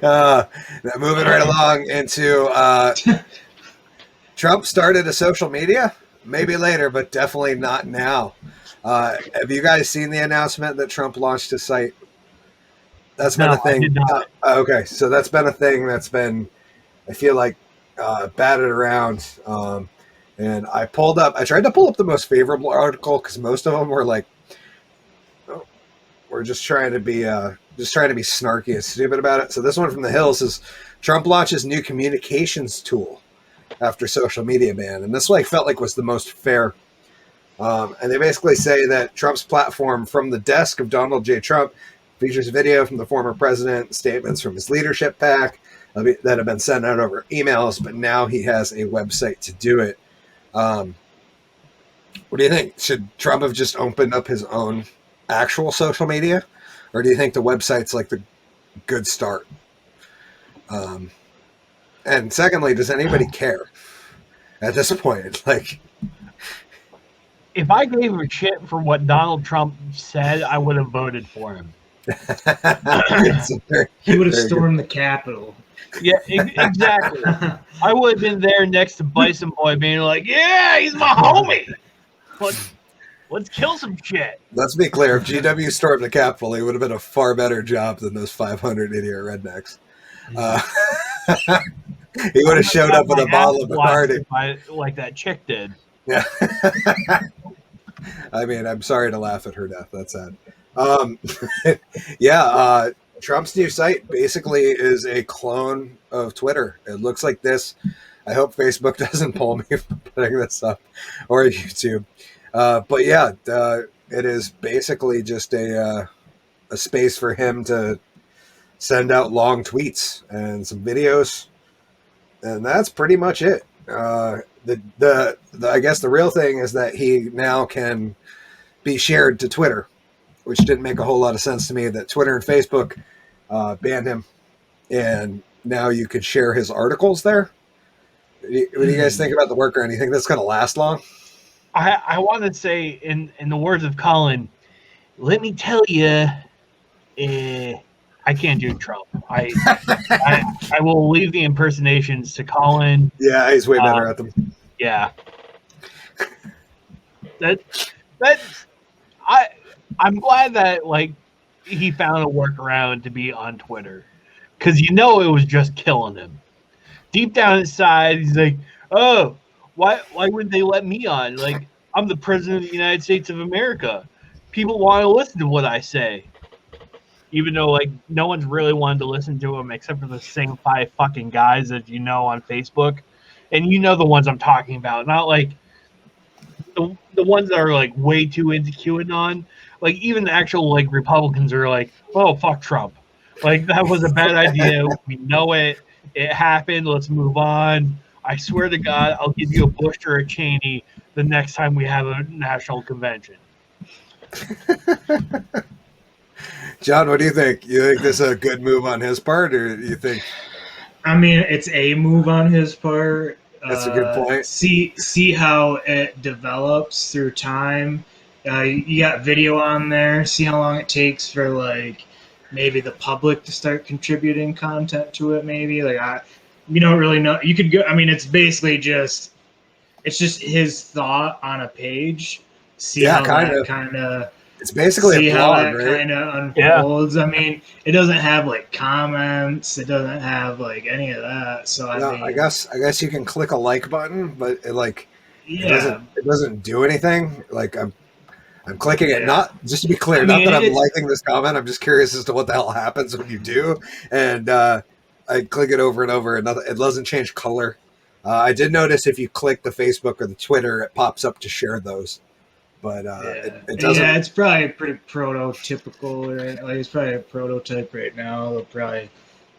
Now moving right along into Trump started a social media. Maybe later, but definitely not now. Have you guys seen the announcement that Trump launched his site? That's been No, a I thing. did not. Okay, so that's been a thing that's been, I feel like, batted around. And I tried to pull up the most favorable article because most of them were like, oh, we're just trying to be snarky and stupid about it. So this one from the Hills is Trump launches new communications tool after social media ban, and this like felt like was the most fair. And they basically say that Trump's platform from the desk of Donald J. Trump features video from the former president, statements from his leadership pack that have been sent out over emails, but now he has a website to do it. What do you think? Should Trump have just opened up his own actual social media? Or do you think the website's like the good start? And secondly, does anybody care at this point? Like, If I gave a shit for what Donald Trump said, I would have voted for him. He would have stormed the Capitol. Yeah, exactly. I would have been there next to Bison Boy being like, yeah, he's my homie. Let's kill some shit. Let's be clear. If GW stormed the Capitol, he would have been a far better job than those 500 idiot rednecks. He would have showed up with a bottle of Bacardi. Like that chick did. Yeah. I mean, I'm sorry to laugh at her death. That's sad. Trump's new site basically is a clone of Twitter. It looks like this. I hope Facebook doesn't pull me for putting this up, or YouTube. But yeah, it is basically just a space for him to send out long tweets and some videos, and that's pretty much it. I guess the real thing is that he now can be shared to Twitter, which didn't make a whole lot of sense to me. That Twitter and Facebook banned him, and now you could share his articles there. What do you guys think about the workaround? Do you think that's going to last long? I want to say, in the words of Collen, let me tell you, I can't do Trump. I will leave the impersonations to Collen. Yeah, he's way better at them. Yeah. I'm glad that like he found a workaround to be on Twitter, because it was just killing him. Deep down inside, he's like, "Oh, why wouldn't they let me on? Like, I'm the president of the United States of America. People want to listen to what I say." Even though, like, no one's really wanted to listen to him except for the same 5 fucking guys that on Facebook. And the ones I'm talking about. Not, like, the ones that are, like, way too into QAnon. Like, even the actual, like, Republicans are like, oh, fuck Trump. Like, that was a bad idea. We know it. It happened. Let's move on. I swear to God, I'll give you a Bush or a Cheney the next time we have a national convention. John, what do you think? You think this is a good move on his part, or do you think? I mean, it's a move on his part. That's a good point. See how it develops through time. You got video on there. See how long it takes for like maybe the public to start contributing content to it. Maybe like we don't really know. You could go. I mean, it's basically just his thought on a page. See how that kind of. It's basically a blog, how that kind of unfolds. Yeah. I mean, it doesn't have like comments. It doesn't have like any of that. So I guess you can click a like button, but it doesn't do anything. Like I'm clicking it. Not just to be clear, not that I'm liking this comment. I'm just curious as to what the hell happens when you do. And I click it over and over, and it doesn't change color. I did notice if you click the Facebook or the Twitter, it pops up to share those. But it doesn't. Yeah, it's probably pretty prototypical. Right? Like it's probably a prototype right now. They'll probably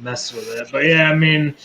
mess with it. But yeah, I mean,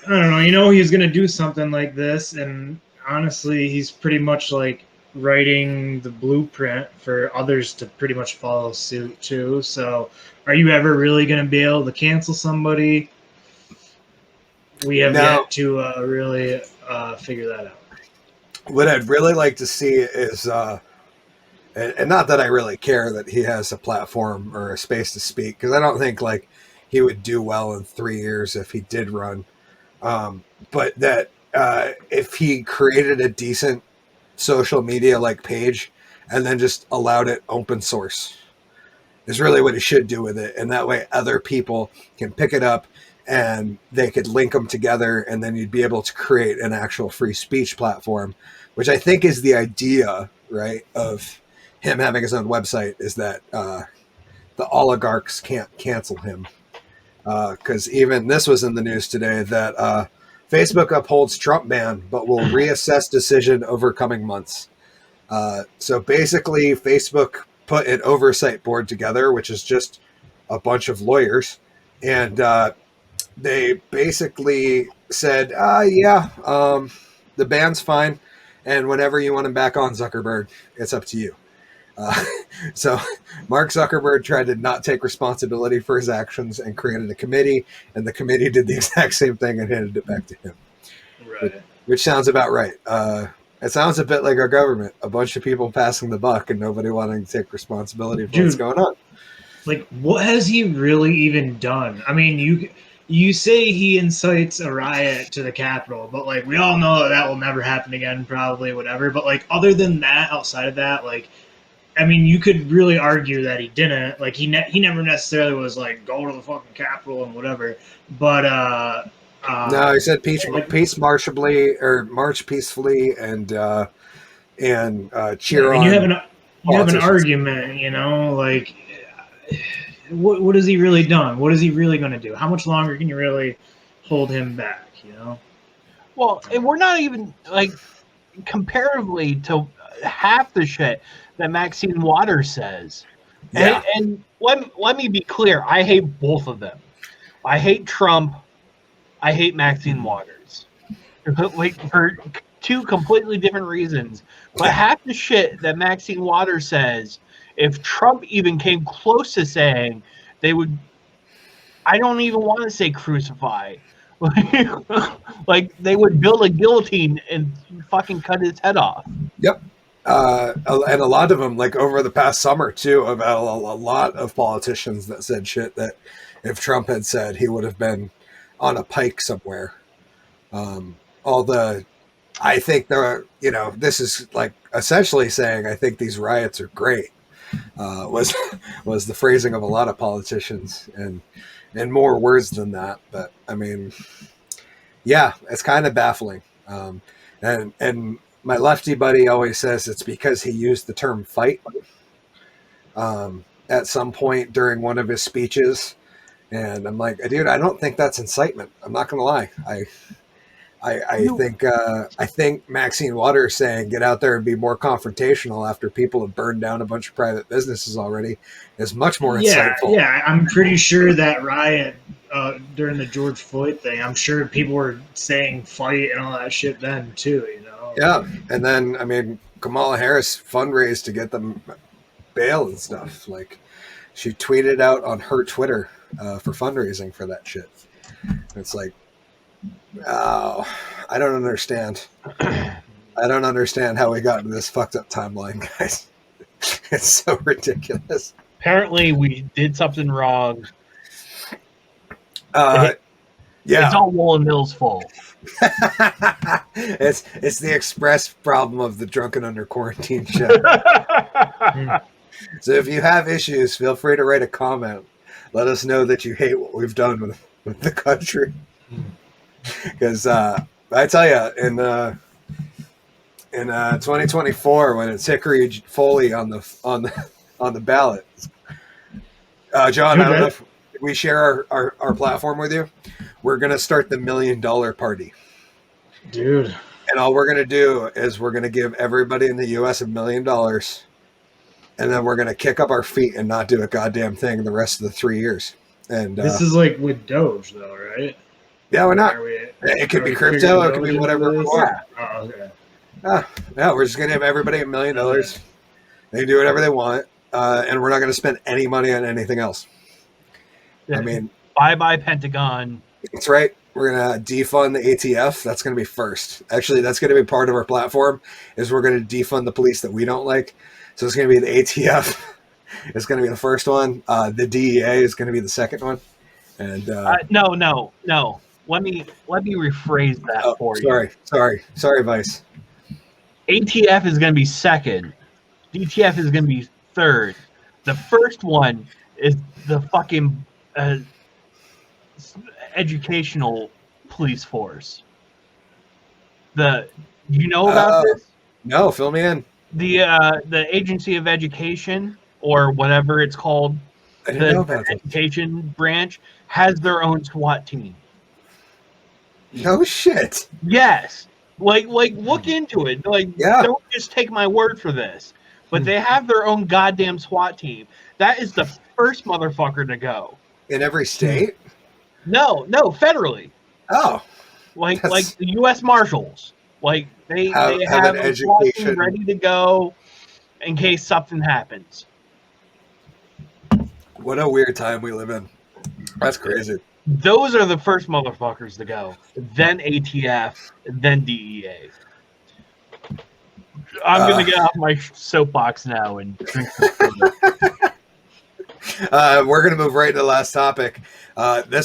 I don't know. He's gonna do something like this, and honestly, he's pretty much like writing the blueprint for others to pretty much follow suit too. So, are you ever really gonna be able to cancel somebody? We have yet to really figure that out. What I'd really like to see is, and not that I really care that he has a platform or a space to speak, because I don't think like he would do well in 3 years if he did run. But that if he created a decent social media like page and then just allowed it open source is really what he should do with it. And that way other people can pick it up and they could link them together, and then you'd be able to create an actual free speech platform, which I think is the idea, right, of him having his own website, is that the oligarchs can't cancel him. Because even this was in the news today that Facebook upholds Trump ban, but will reassess decision over coming months. So basically, Facebook put an oversight board together, which is just a bunch of lawyers, and they basically said, the ban's fine, and whenever you want him back on, Zuckerberg, it's up to you. So Mark Zuckerberg tried to not take responsibility for his actions and created a committee, and the committee did the exact same thing and handed it back to him. Right. Which sounds about right. It sounds a bit like our government, a bunch of people passing the buck and nobody wanting to take responsibility for what's going on. Like, what has he really even done? I mean, you say he incites a riot to the Capitol, but like we all know that will never happen again, probably, whatever. But like other than that, outside of that, like, I mean, you could really argue that he didn't. Like he never necessarily was like go to the fucking Capitol and whatever. But no, he said march peacefully and cheer on. You have an argument, you know, like what has he really done? What is he really going to do? How much longer can you really hold him back? You know. Well, and we're not even like comparatively to half the shit that Maxine Waters says. Yeah. And let me be clear. I hate both of them. I hate Trump. I hate Maxine Waters. Like for two completely different reasons. But half the shit that Maxine Waters says, if Trump even came close to saying, they would, I don't even want to say crucify. Like they would build a guillotine and fucking cut his head off. Yep. And a lot of them, like over the past summer too, about a lot of politicians that said shit that if Trump had said, he would have been on a pike somewhere. I think this is like essentially saying, I think these riots are great, was the phrasing of a lot of politicians, and more words than that. But I mean, yeah, it's kind of baffling. And my lefty buddy always says it's because he used the term fight at some point during one of his speeches. And I'm like, dude, I don't think that's incitement. I'm not going to lie. I think Maxine Waters saying get out there and be more confrontational after people have burned down a bunch of private businesses already is much more insightful. Yeah, I'm pretty sure that riot during the George Floyd thing, I'm sure people were saying fight and all that shit then too, you know? Yeah, and then, I mean, Kamala Harris fundraised to get them bail and stuff. Like, she tweeted out on her Twitter for fundraising for that shit. It's like, oh, I don't understand. I don't understand how we got into this fucked up timeline, guys. It's so ridiculous. Apparently, we did something wrong. Yeah, it's all Woolen Mill's fault. It's the express problem of the Drunken Under Quarantine show. So if you have issues, feel free to write a comment. Let us know that you hate what we've done with the country. Because I tell you, in 2024, when it's Hickory Foley on the ballot, John, I don't know if we share our platform with you. We're gonna start the $1 million party, dude. And all we're gonna do is we're gonna give everybody in the U.S. $1 million, and then we're gonna kick up our feet and not do a goddamn thing the rest of the 3 years. And this is like with Doge, though, right? Yeah, we're not. It could be crypto. It could be whatever we want. Oh, okay. Yeah, we're just gonna give everybody $1 million. They can do whatever they want, and we're not gonna spend any money on anything else. I mean, bye Pentagon. That's right. We're gonna defund the ATF. That's gonna be first. Actually, that's gonna be part of our platform. Is we're gonna defund the police that we don't like. So it's gonna be the ATF. It's gonna be the first one. The DEA is gonna be the second one, And no. Let me rephrase that for you. Sorry, Vice. ATF is going to be second. DTF is going to be third. The first one is the fucking educational police force. You know about this? No, fill me in. The Agency of Education, or whatever it's called, I didn't know about the this. education branch has their own SWAT team. No shit. Yes. Like look into it. Like, Yeah. don't just take my word for this. But they have their own goddamn SWAT team. That is the first motherfucker to go. In every state? No, federally. Oh. Like the U.S. Marshals. Like they have an a SWAT team education ready to go in case something happens. What a weird time we live in. That's crazy. Those are the first motherfuckers to go. Then ATF, then DEA. I'm going to get off my soapbox now and drink some soda. We're going to move right to the last topic. This